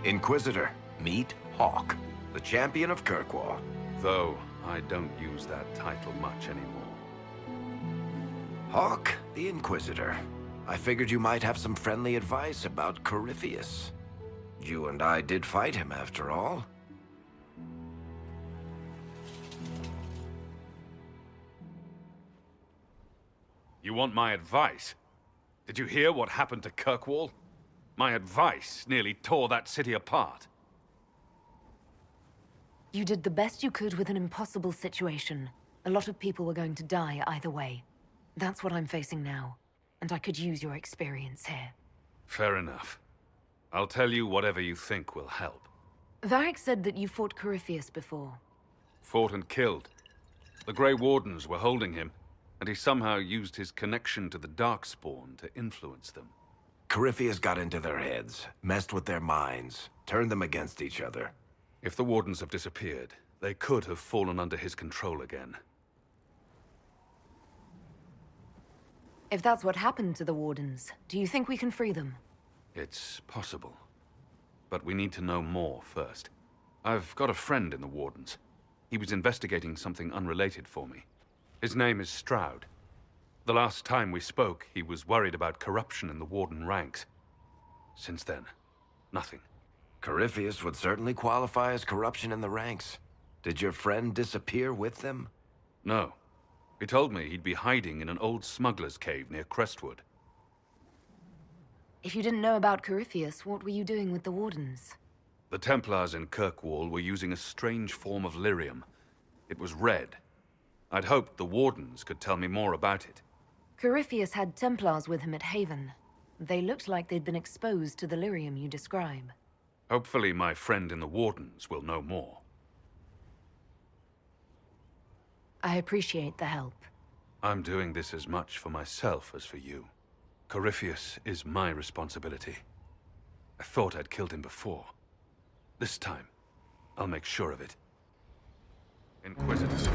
Inquisitor, meet Hawk, the champion of Kirkwall. Though I don't use that title much anymore. Hawk, the Inquisitor. I figured you might have some friendly advice about Corypheus. You and I did fight him, after all. You want my advice? Did you hear what happened to Kirkwall? My advice nearly tore that city apart. You did the best you could with an impossible situation. A lot of people were going to die either way. That's what I'm facing now, and I could use your experience here. Fair enough. I'll tell you whatever you think will help. Varric said that you fought Corypheus before. Fought and killed. The Grey Wardens were holding him, and he somehow used his connection to the Darkspawn to influence them. Corypheus got into their heads, messed with their minds, turned them against each other. If the Wardens have disappeared, they could have fallen under his control again. If that's what happened to the Wardens, do you think we can free them? It's possible. But we need to know more first. I've got a friend in the Wardens. He was investigating something unrelated for me. His name is Stroud. The last time we spoke, he was worried about corruption in the Warden ranks. Since then, nothing. Corypheus would certainly qualify as corruption in the ranks. Did your friend disappear with them? No. He told me he'd be hiding in an old smuggler's cave near Crestwood. If you didn't know about Corypheus, what were you doing with the Wardens? The Templars in Kirkwall were using a strange form of lyrium. It was red. I'd hoped the Wardens could tell me more about it. Corypheus had Templars with him at Haven. They looked like they'd been exposed to the lyrium you describe. Hopefully my friend in the Wardens will know more. I appreciate the help. I'm doing this as much for myself as for you. Corypheus is my responsibility. I thought I'd killed him before. This time, I'll make sure of it. Inquisitor.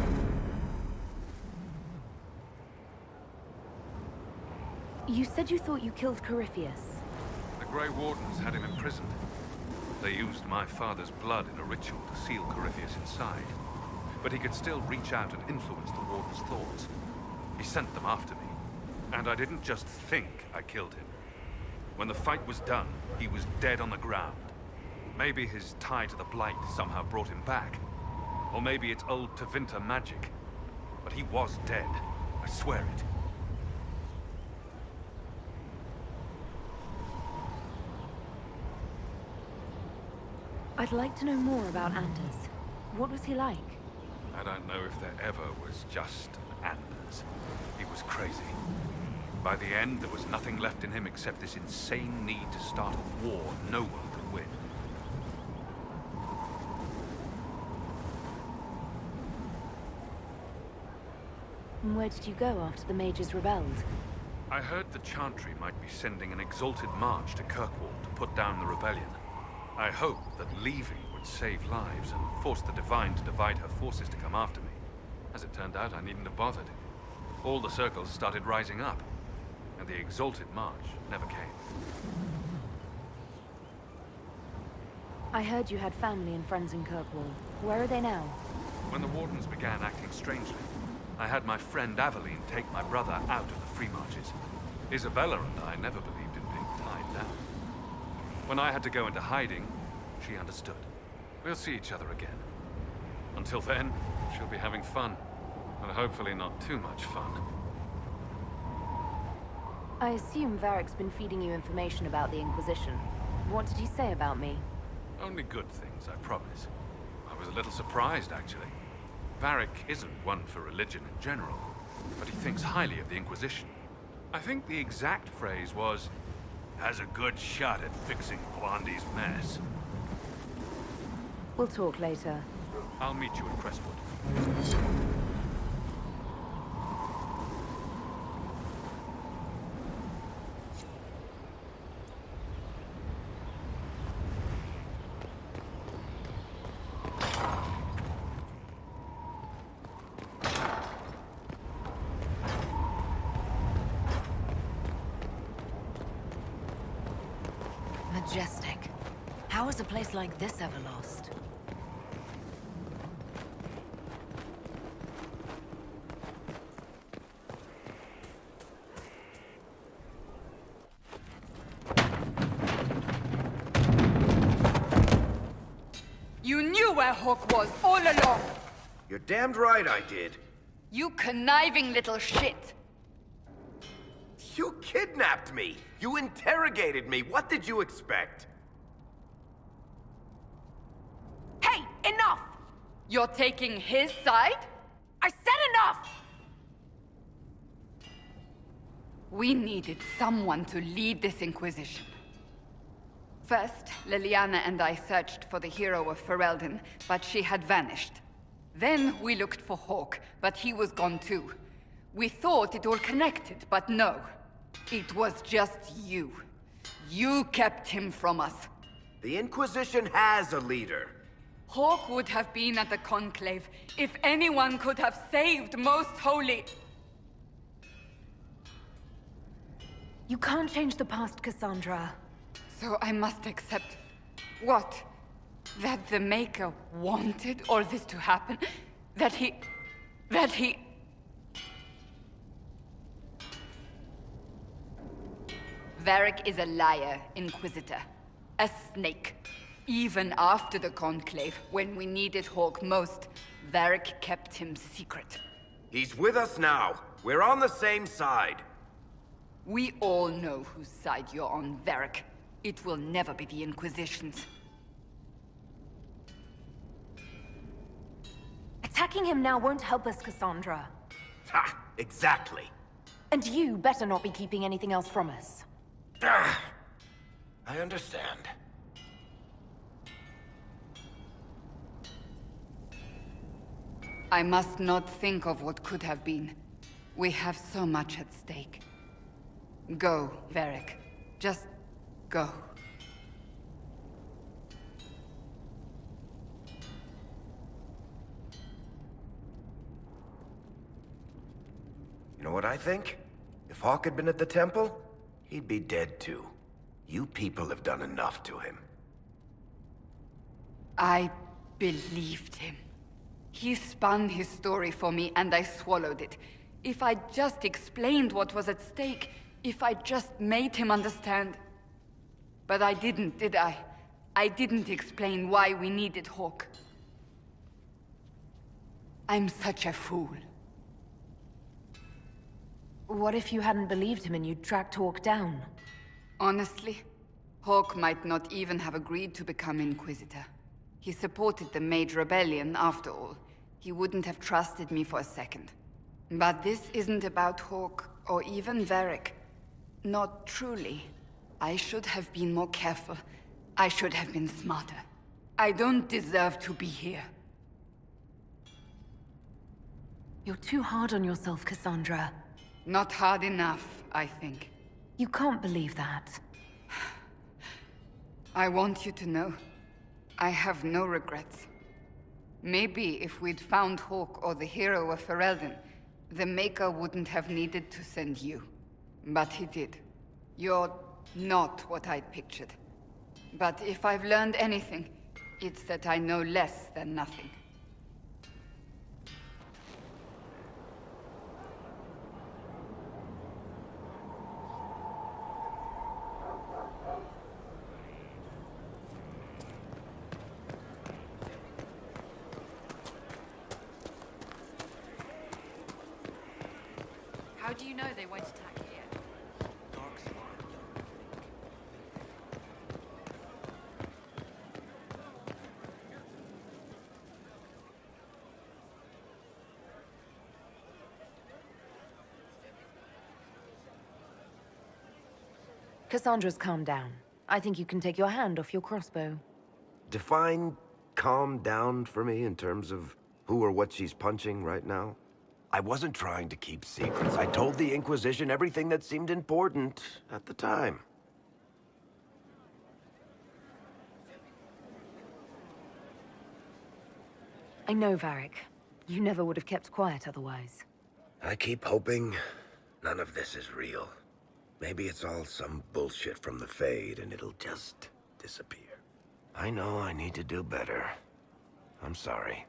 You said you thought you killed Corypheus. The Grey Wardens had him imprisoned. They used my father's blood in a ritual to seal Corypheus inside. But he could still reach out and influence the Warden's thoughts. He sent them after me. And I didn't just think I killed him. When the fight was done, he was dead on the ground. Maybe his tie to the Blight somehow brought him back. Or maybe it's old Tevinter magic. But he was dead. I swear it. I'd like to know more about Anders. What was he like? I don't know if there ever was just Anders. He was crazy. By the end, there was nothing left in him except this insane need to start a war no one could win. And where did you go after the mages rebelled? I heard the Chantry might be sending an exalted march to Kirkwall to put down the rebellion. I hoped that leaving would save lives and force the Divine to divide her forces to come after me. As it turned out, I needn't have bothered. All the circles started rising up, and the exalted march never came. I heard you had family and friends in Kirkwall. Where are they now? When the Wardens began acting strangely, I had my friend Aveline take my brother out of the Free Marches. Isabella and I never believed in being tied down. When I had to go into hiding, she understood. We'll see each other again. Until then, she'll be having fun. And hopefully not too much fun. I assume Varric's been feeding you information about the Inquisition. What did he say about me? Only good things, I promise. I was a little surprised, actually. Varric isn't one for religion in general, but he thinks highly of the Inquisition. I think the exact phrase was, "has a good shot at fixing Blondie's mess." We'll talk later. I'll meet you at Crestwood. Majestic. How is a place like this ever lost? You knew where Hook was all along! You're damned right I did. You conniving little shit! You kidnapped me! You interrogated me! What did you expect? Hey, enough! You're taking his side? I said enough! We needed someone to lead this Inquisition. First, Liliana and I searched for the hero of Ferelden, but she had vanished. Then we looked for Hawk, but he was gone too. We thought it all connected, but no. It was just you. You kept him from us. The Inquisition has a leader. Hawk would have been at the Conclave if anyone could have saved Most Holy. You can't change the past, Cassandra. So I must accept... what? That the Maker wanted all this to happen? That he... Varric is a liar, Inquisitor. A snake. Even after the Conclave, when we needed Hawk most, Varric kept him secret. He's with us now. We're on the same side. We all know whose side you're on, Varric. It will never be the Inquisition's. Attacking him now won't help us, Cassandra. Ha! Exactly. And you better not be keeping anything else from us. Ah, I understand. I must not think of what could have been. We have so much at stake. Go, Varric. Just go. You know what I think? If Hawk had been at the temple, he'd be dead too. You people have done enough to him. I believed him. He spun his story for me and I swallowed it. If I just explained what was at stake, if I just made him understand. But I didn't, did I? I didn't explain why we needed Hawk. I'm such a fool. What if you hadn't believed him and you'd tracked Hawk down? Honestly, Hawk might not even have agreed to become Inquisitor. He supported the Mage Rebellion, after all. He wouldn't have trusted me for a second. But this isn't about Hawk, or even Varric. Not truly. I should have been more careful. I should have been smarter. I don't deserve to be here. You're too hard on yourself, Cassandra. Not hard enough, I think. You can't believe that. I want you to know, I have no regrets. Maybe if we'd found Hawk or the hero of Ferelden, the Maker wouldn't have needed to send you. But he did. You're not what I'd pictured. But if I've learned anything, it's that I know less than nothing. How do you know they won't attack here? Cassandra's calmed down. I think you can take your hand off your crossbow. Define calm down for me in terms of who or what she's punching right now. I wasn't trying to keep secrets. I told the Inquisition everything that seemed important at the time. I know, Varric. You never would have kept quiet otherwise. I keep hoping none of this is real. Maybe it's all some bullshit from the Fade and it'll just disappear. I know I need to do better. I'm sorry.